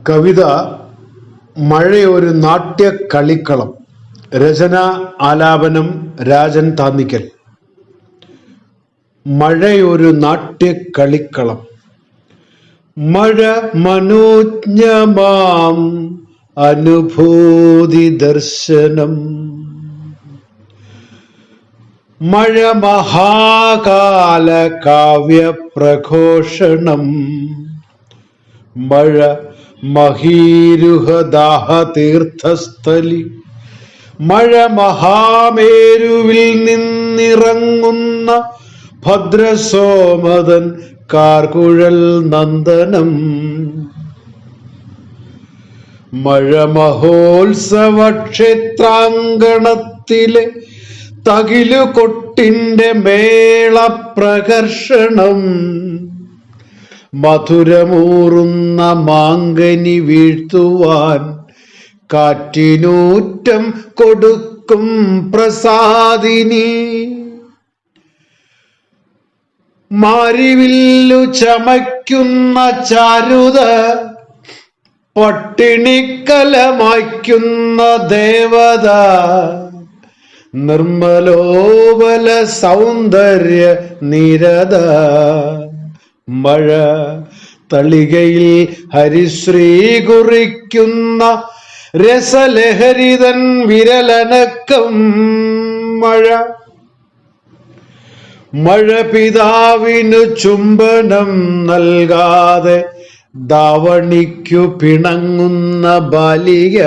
കവിത മഴയൊരു നാട്യക്കളിക്കളം. രചന ആലാപനം രാജൻ താന്നിക്കൽ. മഴയൊരു നാട്യക്കളിക്കളം. മഴ മനോജ്ഞമാം അനുഭൂതി ദർശനം. മഴ മഹാകാല കാവ്യപ്രഘോഷണം. മഴ മഹീരുഹദാഹ തീർത്ഥസ്ഥലി. മഴ മഹാമേരുവിൽ നിന്നിറങ്ങുന്ന ഭദ്രസോമതൻ കാർകുഴൽ നന്ദനം. മഴ മഹോത്സവ ക്ഷേത്രാങ്കണത്തിലെ തകിലുകൊട്ടിന്റെ മേളപ്രകർഷണം. മധുരമൂറുന്ന മാങ്കനി വീഴ്ത്തുവാൻ കാറ്റിനൂറ്റം കൊടുക്കും പ്രസാദിനി. മാരിവില്ലു ചമയ്ക്കുന്ന ചാരുത പട്ടിണിക്കലമായ്ക്കുന്ന ദേവത. നിർമ്മലോപല സൗന്ദര്യ നിരത. മഴ തളികയിൽ ഹരിശ്രീ കുറിക്കുന്ന രസലഹരിതൻ വിരലനക്കം. മഴ പിതാവിനു ചുംബനം നൽകാതെ ദാവണിക്കു പിണങ്ങുന്ന ബാലിക.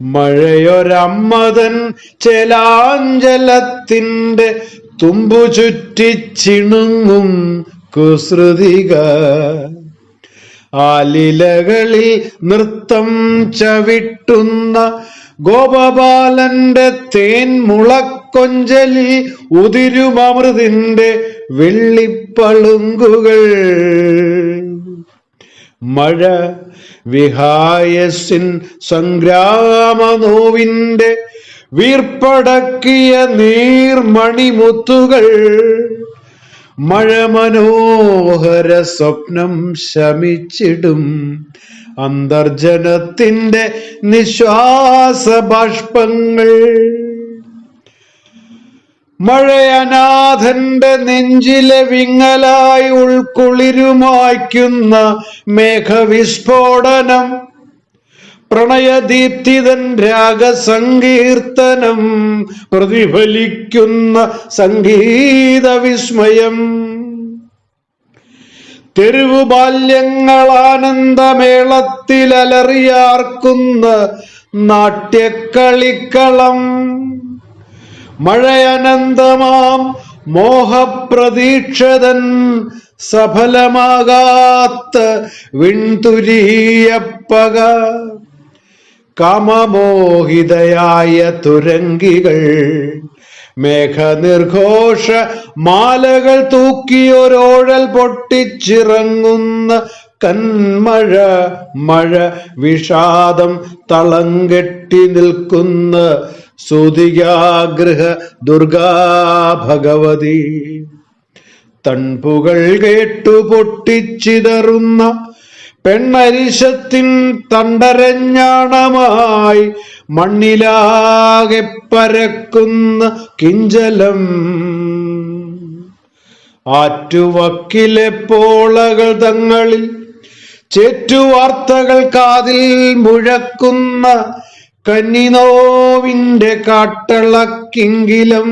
മഴയൊരമ്മതൻ ചെലാഞ്ചലത്തിന്റെ തുമ്പു ചുറ്റിച്ചിണുങ്ങും കുസൃതിക. ആലിലകളിൽ നൃത്തം ചവിട്ടുന്ന ഗോപബാലന്റെ തേൻ മുളക്കൊഞ്ചലിൽ ഉതിരുമമൃതിന്റെ വെള്ളിപ്പളുങ്കുകൾ. മഴ വിഹായസിൻ സംഗ്രാമനോവിന്റെ വീർപ്പടക്കിയ നീർമണിമുത്തുകൾ. മഴ മനോഹര സ്വപ്നം ശമിച്ചിടും അന്തർജനത്തിന്റെ നിശ്വാസ ബാഷ്പങ്ങൾ. മഴയനാഥന്റെ നെഞ്ചിലെ വിങ്ങലായി ഉൾക്കുളിരുമായ്ക്കുന്ന മേഘവിസ്ഫോടനം. പ്രണയദീപ്തിതൻ രാഗസങ്കീർത്തനം പ്രതിഫലിക്കുന്ന സംഗീത വിസ്മയം. തെരുവു ബാല്യങ്ങളാനന്ദമേളത്തിലലറിയാർക്കുന്ന നാട്യക്കളിക്കളം. മഴയനന്തമാം മോഹപ്രതീക്ഷതൻ സഫലമാകാത്ത വിൺതുരീയപ്പക. കാമമോഹിതയായ തുരങ്കികൾ മേഘനിർഘോഷ മാലകൾ തൂക്കിയൊരോഴൽ പൊട്ടിച്ചിറങ്ങുന്ന കന്മഴ. മഴ വിഷാദം തളം കെട്ടി നിൽക്കുന്ന സുതികാഗൃഹ ദുർഗാ ഭഗവതി. തൺപുകൾ കേട്ടു പൊട്ടിച്ചിതറുന്ന പെണ്ണരിശത്തിൻ തണ്ടരഞ്ഞാണമായി മണ്ണിലാകെ പരക്കുന്ന കിഞ്ചലം. ആറ്റുവക്കിലെ പോളകൾ തങ്ങളിൽ ചേറ്റുവാർത്തകൾ കാതിൽ മുഴക്കുന്ന കന്നിനോവിന്റെ കാട്ടളക്കിങ്കിലും.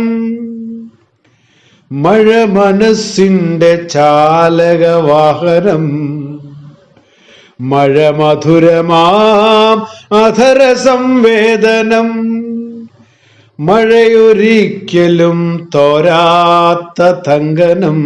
മഴ മനസ്സിന്റെ ചാലകവാഹനം. മഴ മധുരമാം അധര സംവേദനം. മഴയൊരിക്കലും തോരാത്ത തങ്കനം.